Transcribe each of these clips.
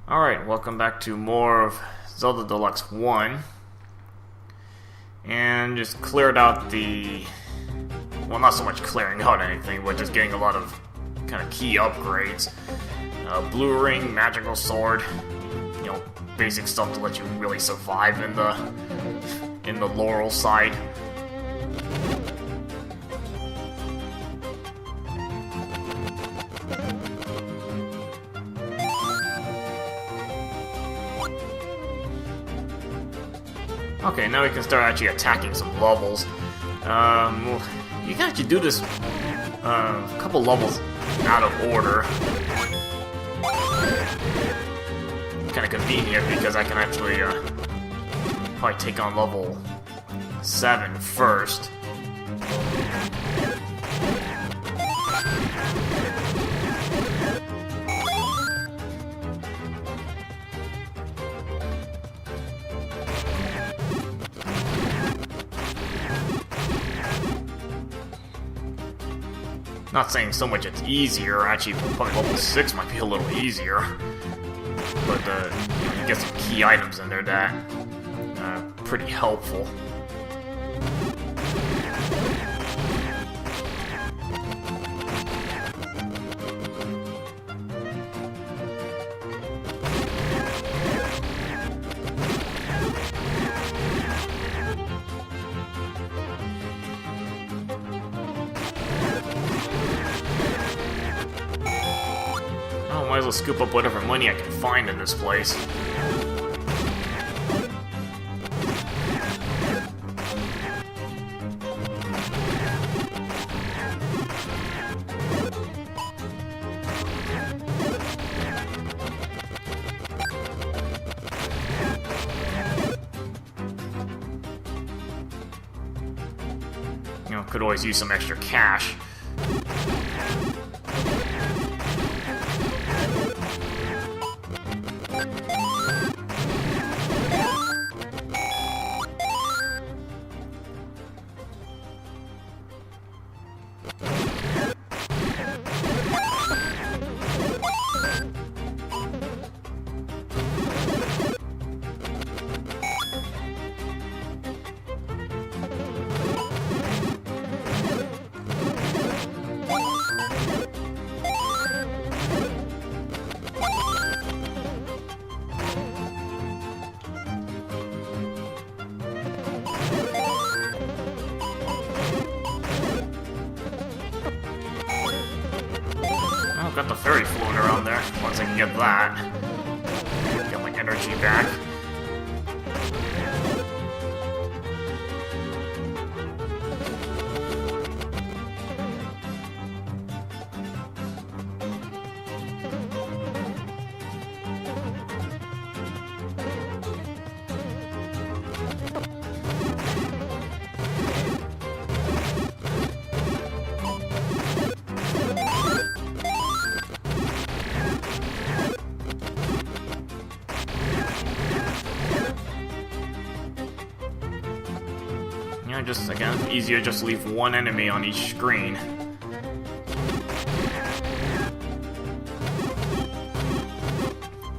Alright, welcome back to more of Zelda Deluxe 1. And just cleared out the... well, not so much clearing out anything, but just getting a lot of kind of key upgrades. Blue ring, magical sword, you know, basic stuff to let you really survive in the Laurel side. Okay, now we can start actually attacking some levels. You can actually do this a couple levels out of order. Kind of convenient because I can actually probably take on level 7 first. Not saying so much it's easier, actually probably level 6 might be a little easier. But you get some key items in there that are pretty helpful. Might as well scoop up whatever money I can find in this place. You know, could always use some extra cash. Got the fairy floating around there. Once I can get that, get my energy back. Just again, easier just leave one enemy on each screen.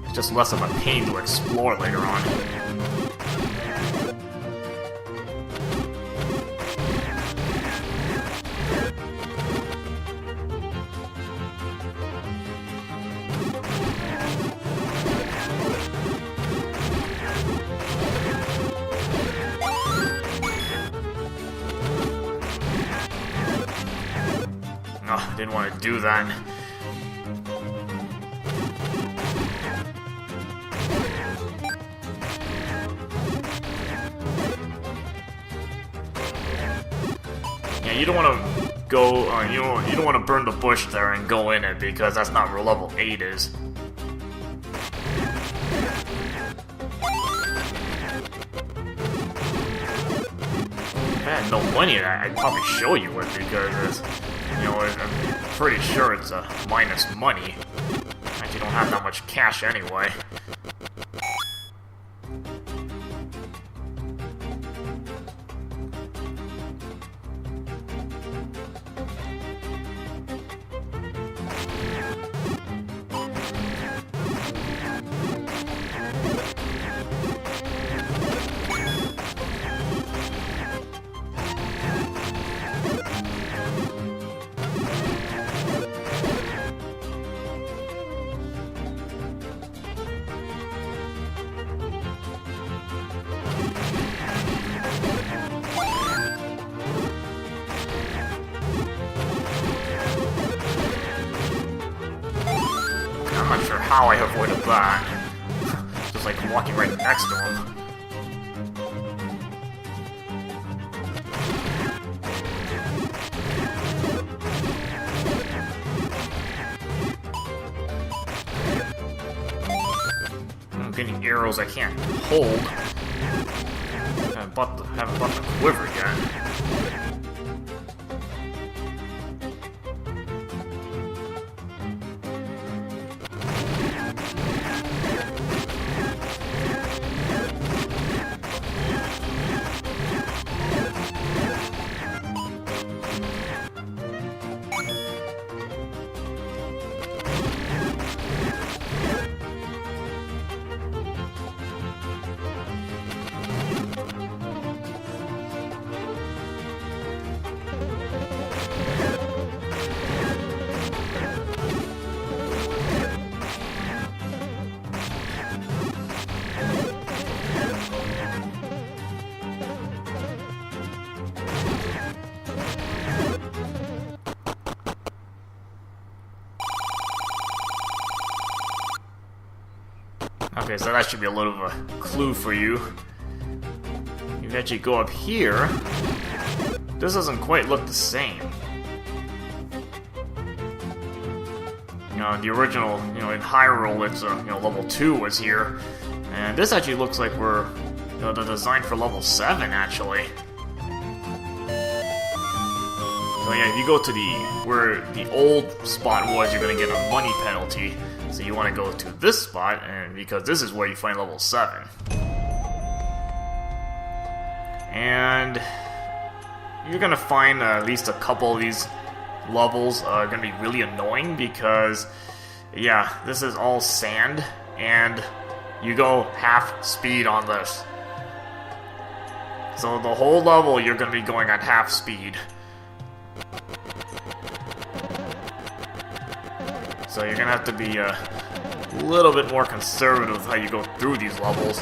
It's just less of a pain to explore later on. Didn't want to do that. Yeah, you don't want to go. You don't want to burn the bush there and go in it because that's not where level 8 is. If I had no money, I'd probably show you it because you know, I'm pretty sure it's a minus money. Actually, don't have that much cash anyway. I'm not sure how I avoided that. Just like walking right next to him. I'm getting arrows I can't hold. Haven't bought the quiver yet. Okay, so that should be a little of a clue for you. You actually go up here. This doesn't quite look the same. You know, the original, you know, in Hyrule, it's you know, level 2 was here, and this actually looks like we're, you know, the design for level 7 actually. So yeah, if you go to where the old spot was, you're gonna get a money penalty. So you want to go to this spot, and because this is where you find level 7. And you're gonna find at least a couple of these levels are gonna be really annoying because, yeah, this is all sand, and you go half speed on this. So the whole level you're gonna be going at half speed. So you're gonna have to be a little bit more conservative with how you go through these levels.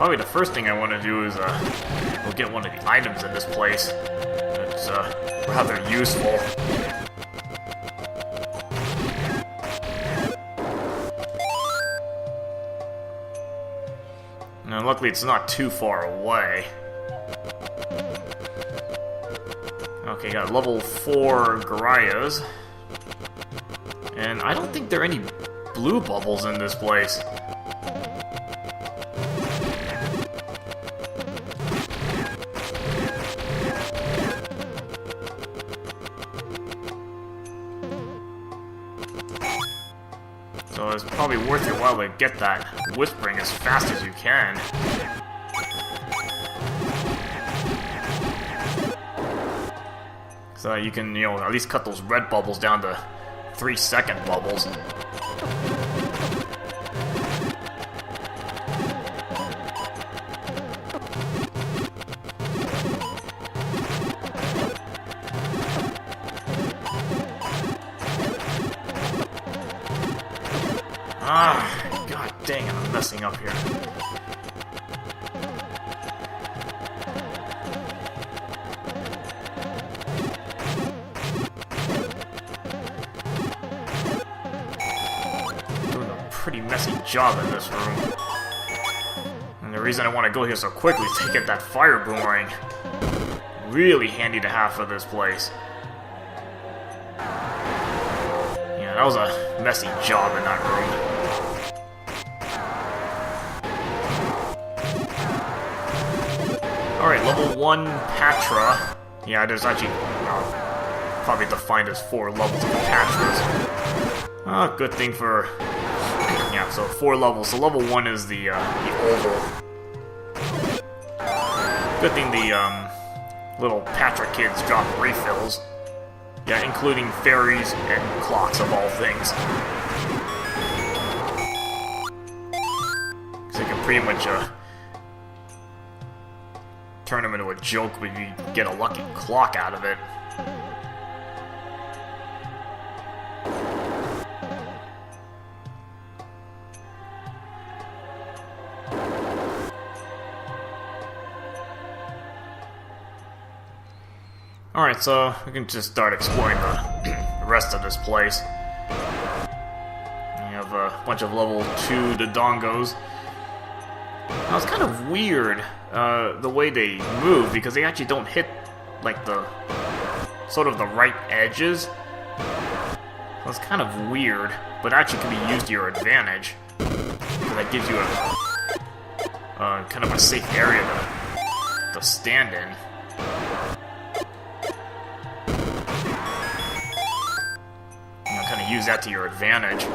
Probably the first thing I want to do is we'll get one of the items in this place. It's rather useful. Now, luckily it's not too far away. Okay, got level 4 Garayas. And I don't think there are any blue bubbles in this place. So it's probably worth your while to get that whispering as fast as you can. So you can, you know, at least cut those red bubbles down to 3-second bubbles. Ah, god dang it, I'm messing up here. Doing a pretty messy job in this room. And the reason I want to go here so quickly is to get that fire boomerang. Really handy to have for this place. Yeah, that was a messy job in that room. Alright, level 1 Patra. Yeah, there's actually probably defined as 4 levels of Patras. Ah, good thing for... Yeah, so 4 levels. So level 1 is the oval. Good thing the little Patra kids drop refills. Yeah, including fairies and clocks of all things. So you can pretty much turn them into a joke when you get a lucky clock out of it. Alright, so we can just start exploring the rest of this place. We have a bunch of level 2 Dodongos. Now, it's kind of weird, the way they move, because they actually don't hit, like, the sort of the right edges. So it's kind of weird, but actually can be used to your advantage. So that gives you a kind of a safe area to stand in. Kind of use that to your advantage.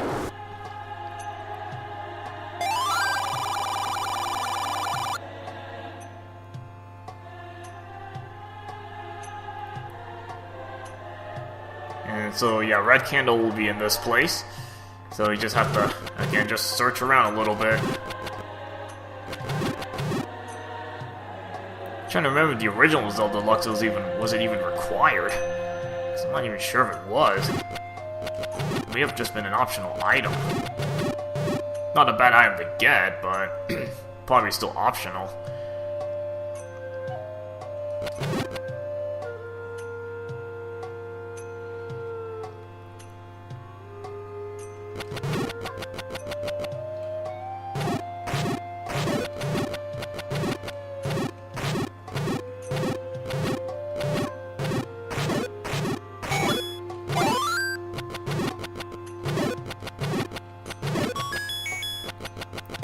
And so yeah, red candle will be in this place. So you just have to, again, just search around a little bit. I'm trying to remember if the original Zelda Deluxe was it even required? 'Cause I'm not even sure if it was. It may have just been an optional item. Not a bad item to get, but probably still optional.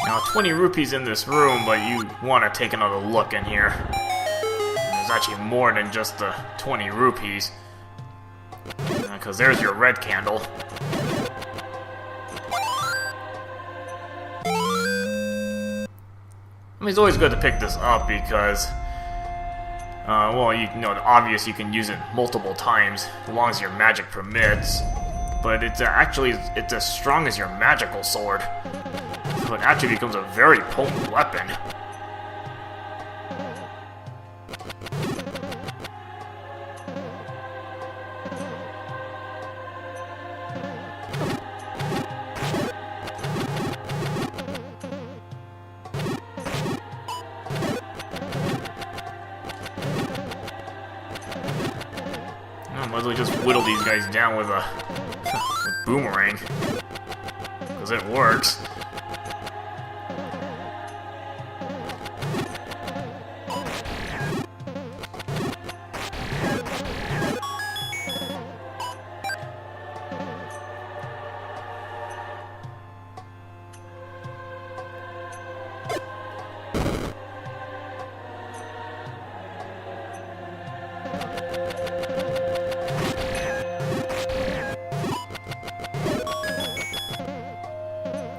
Now, 20 rupees in this room, but you want to take another look in here. There's actually more than just the 20 rupees. Because there's your red candle. I mean, it's always good to pick this up because, well, you know, obvious you can use it multiple times as long as your magic permits. But it's it's as strong as your magical sword. So it actually becomes a very potent weapon. I might as well just whittle these guys down with a boomerang. Because it works.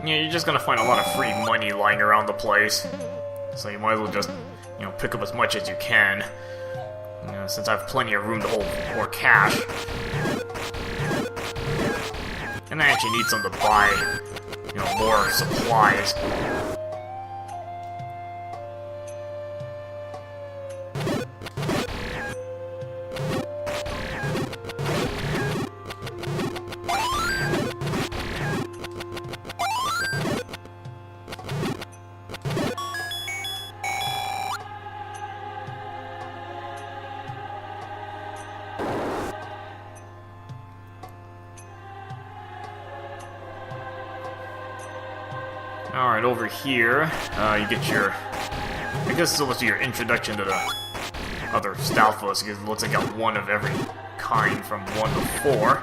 Yeah, you're just gonna find a lot of free money lying around the place. So you might as well just, you know, pick up as much as you can. You know, since I have plenty of room to hold more cash. And I actually need some to buy, you know, more supplies. Alright, over here, you get your... I guess this was your introduction to the other Stalfos, because it looks like I got one of every kind from 1 to 4.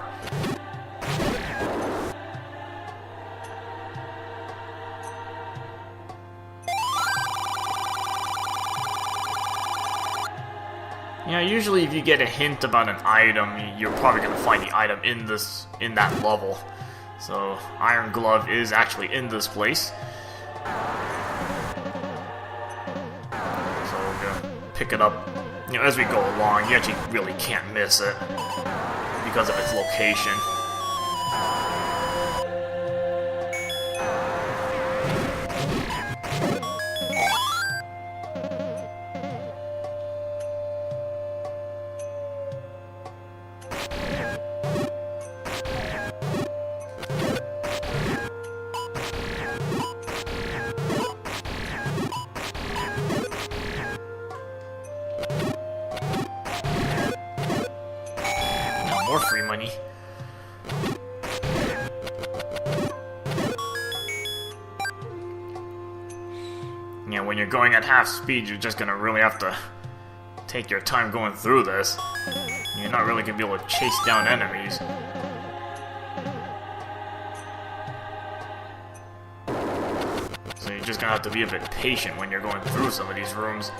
Yeah, usually if you get a hint about an item, you're probably going to find the item in that level. So, Iron Glove is actually in this place. So we're gonna pick it up, you know, as we go along. You actually really can't miss it because of its location. more free money. Yeah, when you're going at half speed, you're just gonna really have to take your time going through this. You're not really gonna be able to chase down enemies. So you're just gonna have to be a bit patient when you're going through some of these rooms.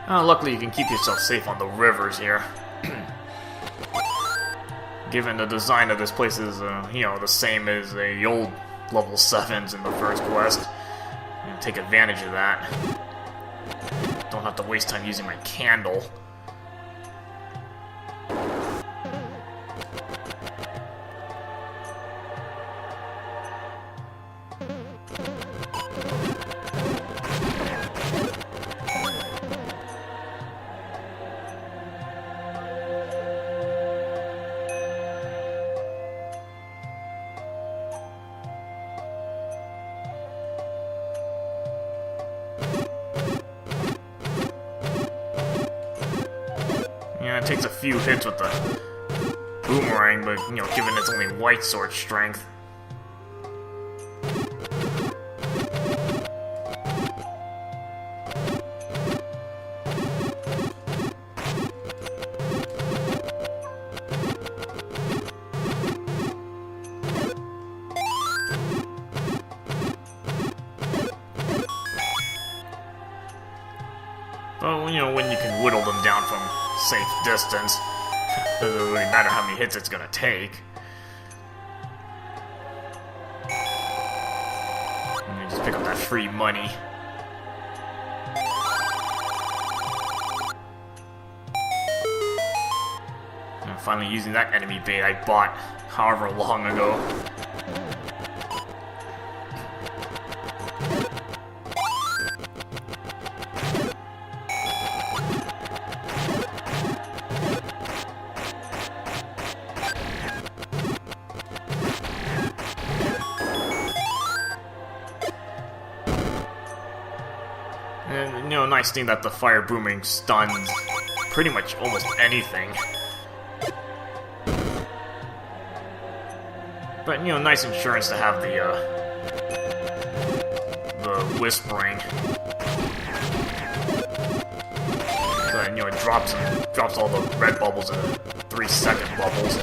Luckily, you can keep yourself safe on the rivers here. Given the design of this place is, you know, the same as the old level 7s in the first quest, take advantage of that. Don't have to waste time using my candle. Yeah, it takes a few hits with the boomerang, but, you know, given it's only white sword strength. But, you know, when you can whittle them down from safe distance, doesn't really matter how many hits it's gonna take. And you just pick up that free money. And finally using that enemy bait I bought however long ago. And, you know, nice thing that the fire booming stuns pretty much almost anything. But, you know, nice insurance to have the whispering. So, you know, it drops all the red bubbles into 3-second bubbles.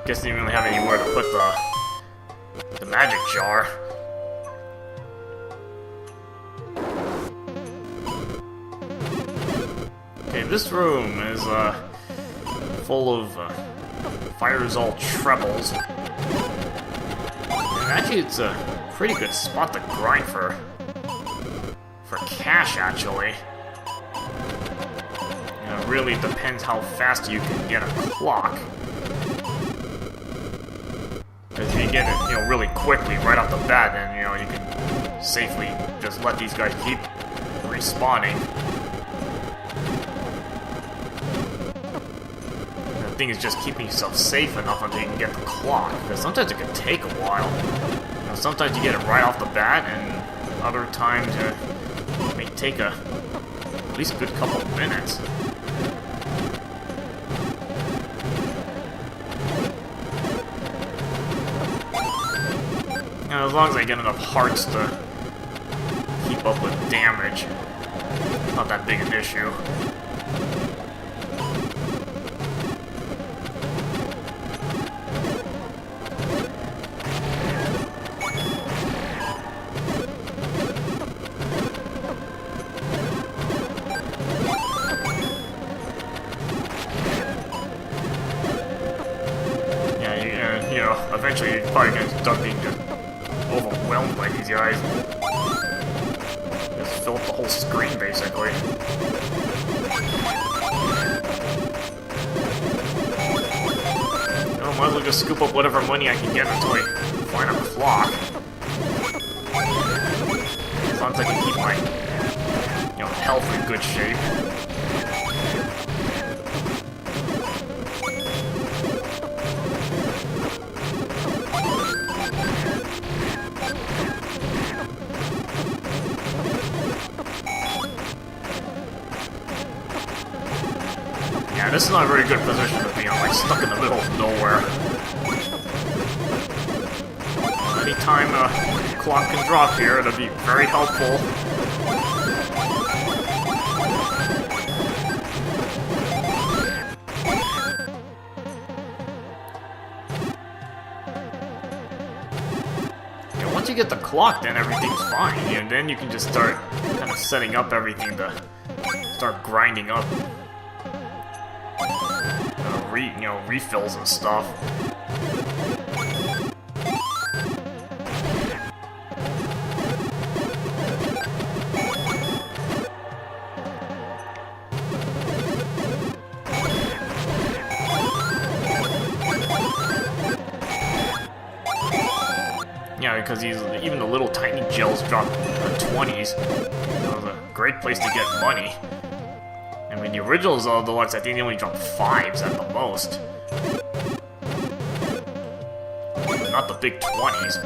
Guess they didn't really have anywhere to put the magic jar. Okay, this room is full of fires all trebles. And actually, it's a pretty good spot to grind for cash. Actually, you know, it really depends how fast you can get a clock. Because if you get it, you know, really quickly right off the bat, then, you know, you can safely just let these guys keep respawning. The thing is just keeping yourself safe enough until you can get the clock, because sometimes it can take a while. You know, sometimes you get it right off the bat, and other times it may take at least a good couple of minutes. As long as I get enough hearts to keep up with damage, not that big an issue. eventually you're probably gonna start being just overwhelmed by these guys. Just fill up the whole screen, basically. Oh, might as well just scoop up whatever money I can get until I find a clock. As long as I can keep my, health in good shape. Yeah, this is not a very good position to be on, like stuck in the middle of nowhere. Anytime a clock can drop here, it'll be very helpful. Yeah, once you get the clock, then everything's fine, and then you can just start kind of setting up everything to start grinding up. Refills and stuff. Yeah, because even the little tiny gels drop 20s. That was a great place to get money. I mean, the original Zelda Deluxe, I think they only drop 5s at the most. Not the big 20s.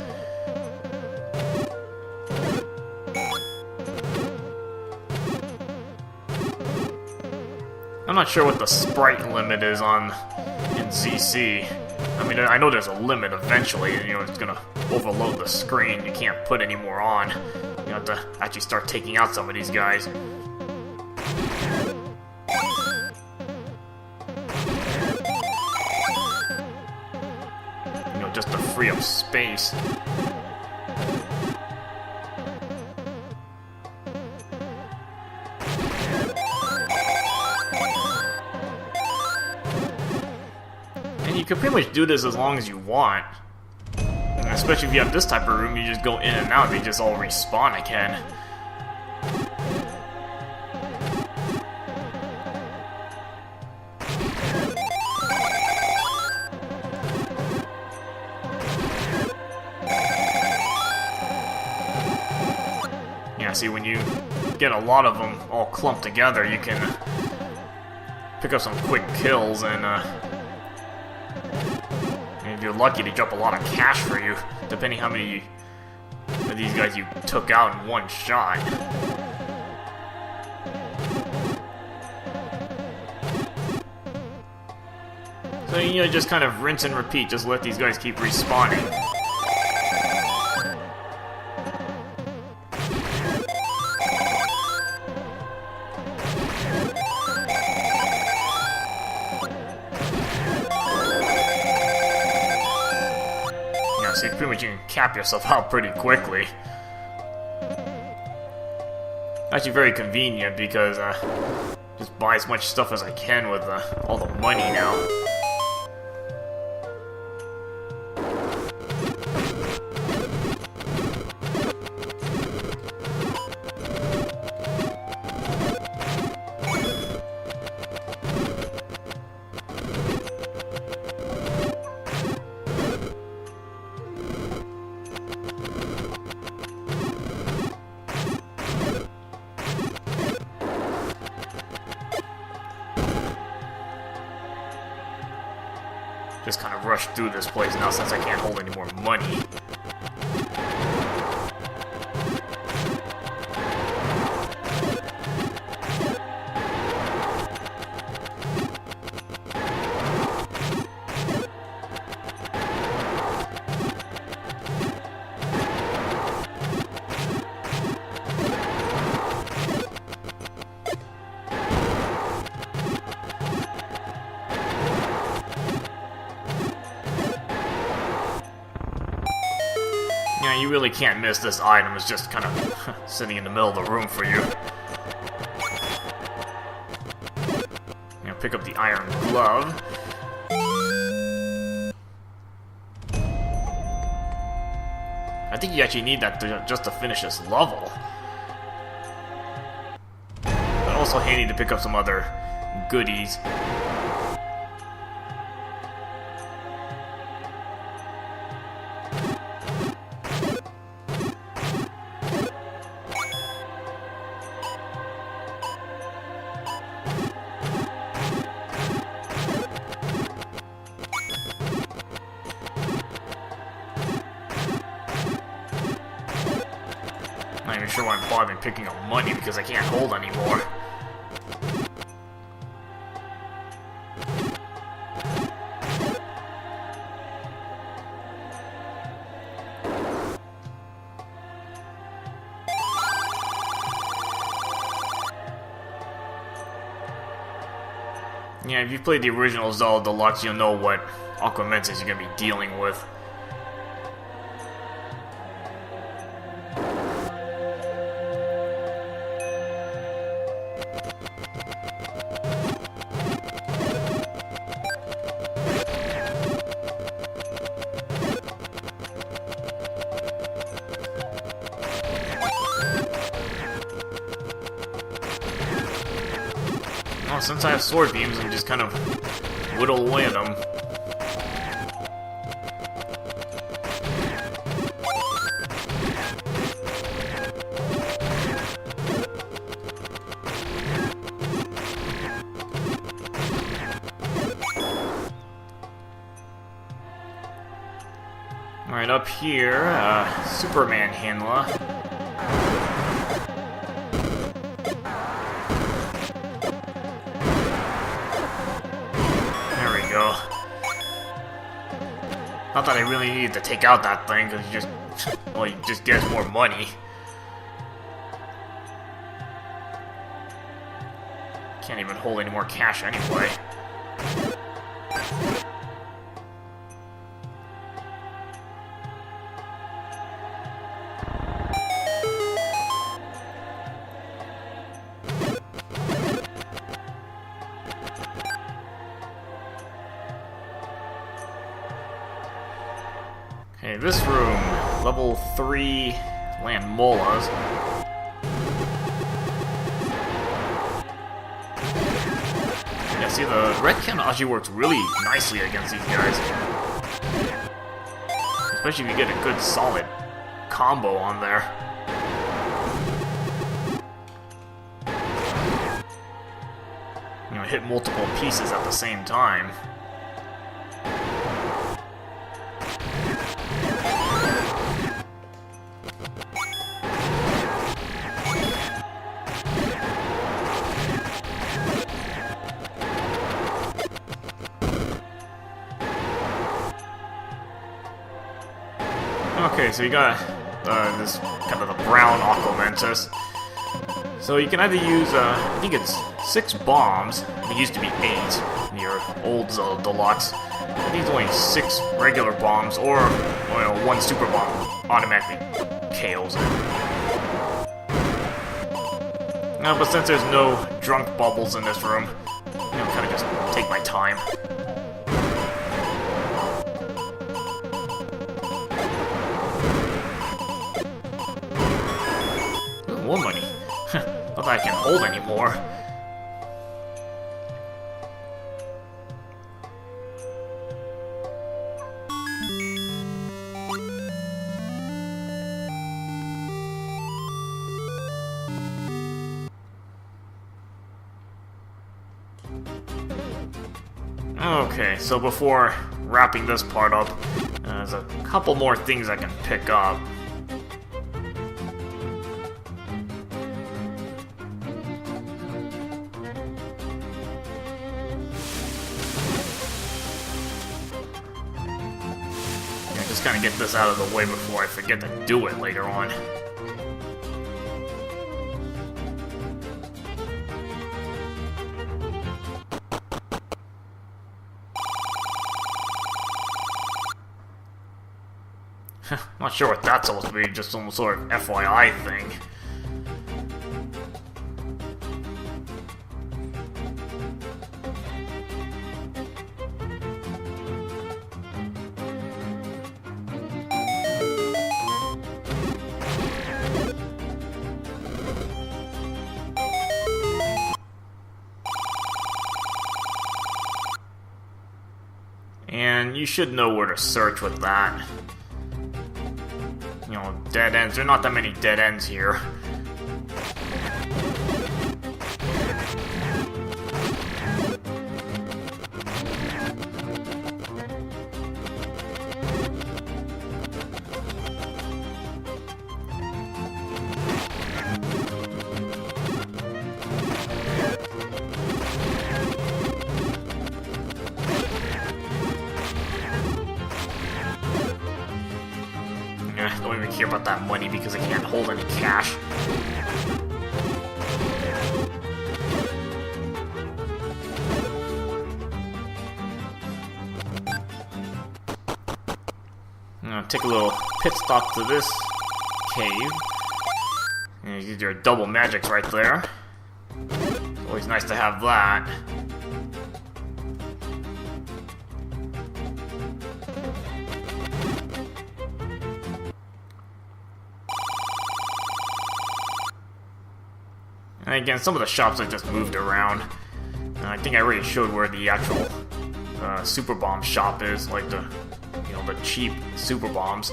I'm not sure what the sprite limit is on in ZC. I mean, I know there's a limit eventually, and it's gonna overload the screen. You can't put any more on. You have to actually start taking out some of these guys. Just to free up space. And you can pretty much do this as long as you want. And especially if you have this type of room, you just go in and out, they just all respawn again. See, when you get a lot of them all clumped together, you can pick up some quick kills, and if you're lucky, they drop a lot of cash for you, depending how many of these guys you took out in one shot. So, just kind of rinse and repeat, just let these guys keep respawning. So pretty much you can cap yourself out pretty quickly. Actually very convenient because just buy as much stuff as I can with all the money now. Just kind of rush through this place now since I can't hold any more money. You really can't miss this item. It's just kind of sitting in the middle of the room for you. Pick up the iron glove. I think you actually need that just to finish this level. But also handy to pick up some other goodies. Not even sure why I'm bothering picking up money because I can't hold anymore. Yeah, if you played the original Zelda Deluxe, you'll know what Aquamentus you're gonna be dealing with. Well, since I have sword beams, I can just kind of whittle away at them. Alright, up here, Superman handler. Not that I really needed to take out that thing, because you just gets more money. Can't even hold any more cash anyway. Okay, this room, level 3 land molas. Yeah, see, the red cannon actually works really nicely against these guys. Especially if you get a good solid combo on there. You know, hit multiple pieces at the same time. Okay, so you got this kind of the brown Aquamentus. So you can either use, I think it's 6 bombs. It used to be 8 in your old Zelda Deluxe. I think it's only 6 regular bombs, or well, 1 super bomb automatically KOs it. No, but since there's no drunk bubbles in this room, I'll kind of just take my time. More money. Not that I can hold anymore. Okay, so before wrapping this part up, there's a couple more things I can pick up. Just kind of get this out of the way before I forget to do it later on. Not sure what that's supposed to be, just some sort of FYI thing. And you should know where to search with that. You know, dead ends. There are not that many dead ends here. Don't even care about that money because I can't hold any cash. I'm gonna take a little pit stop to this cave. And you get your double magics right there. Always nice to have that. And again, some of the shops I just moved around. I think I already showed where the actual super bomb shop is, like the cheap super bombs.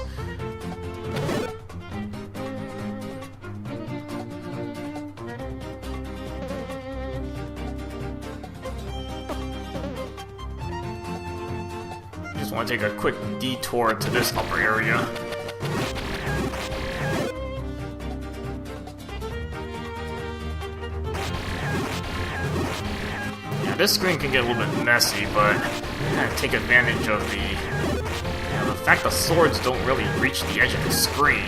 Just want to take a quick detour to this upper area. This screen can get a little bit messy, but kind of take advantage of the fact the swords don't really reach the edge of the screen.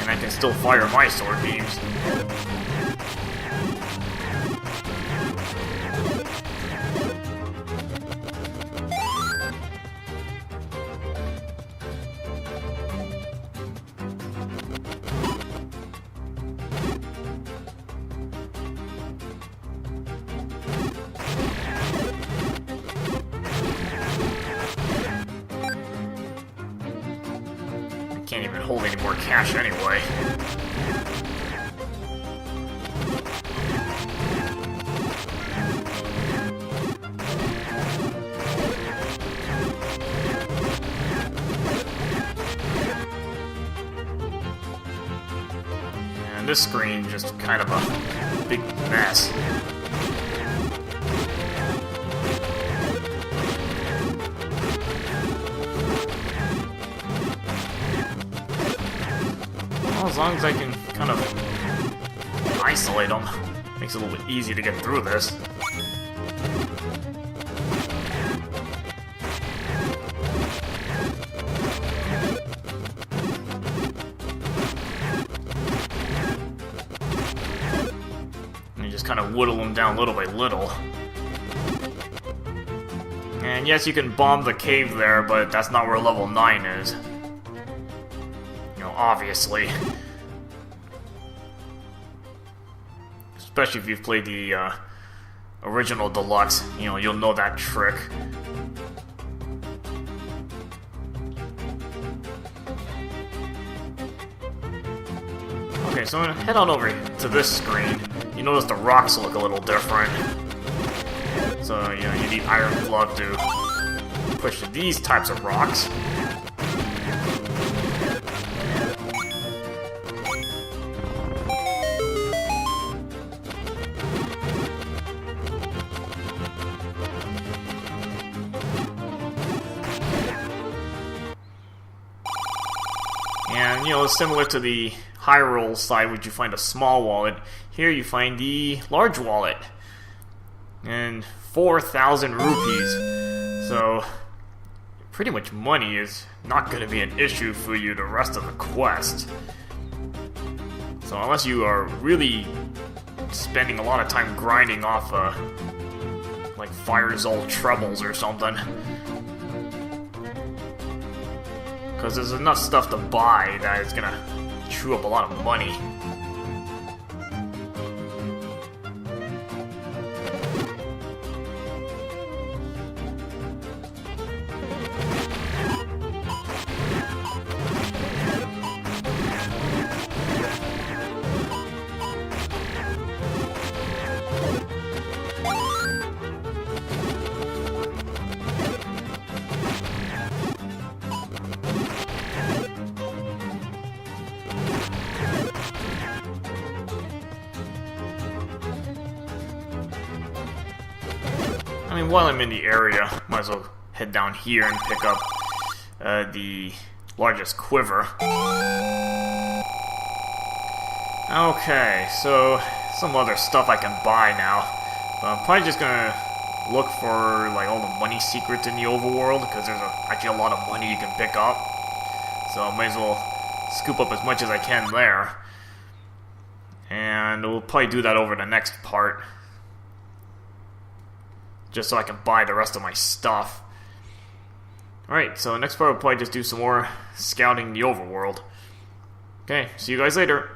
And I can still fire my sword beams. Can't even hold any more cash anyway. And this screen just kind of a big mess. As long as I can kind of isolate them, makes it a little bit easy to get through this. And you just kind of whittle them down little by little. And yes, you can bomb the cave there, but that's not where level 9 is. Obviously. Especially if you've played the original Deluxe, you'll know that trick. Okay, so I'm gonna head on over to this screen. You notice the rocks look a little different. So, you need Iron Glove to push these types of rocks. And, similar to the Hyrule side, which you find a small wallet, here you find the large wallet. And 4,000 rupees. So, pretty much money is not going to be an issue for you the rest of the quest. So, unless you are really spending a lot of time grinding off, like Fire Zol trebbles or something. Because there's enough stuff to buy that it's gonna chew up a lot of money. mean, while I'm in the area, might as well head down here and pick up the largest quiver. Okay, so some other stuff I can buy now. I'm probably just gonna look for like all the money secrets in the overworld, because there's actually a lot of money you can pick up. So I might as well scoop up as much as I can there. And we'll probably do that over the next part, just so I can buy the rest of my stuff. Alright, so next part we'll probably just do some more scouting the overworld. Okay, see you guys later.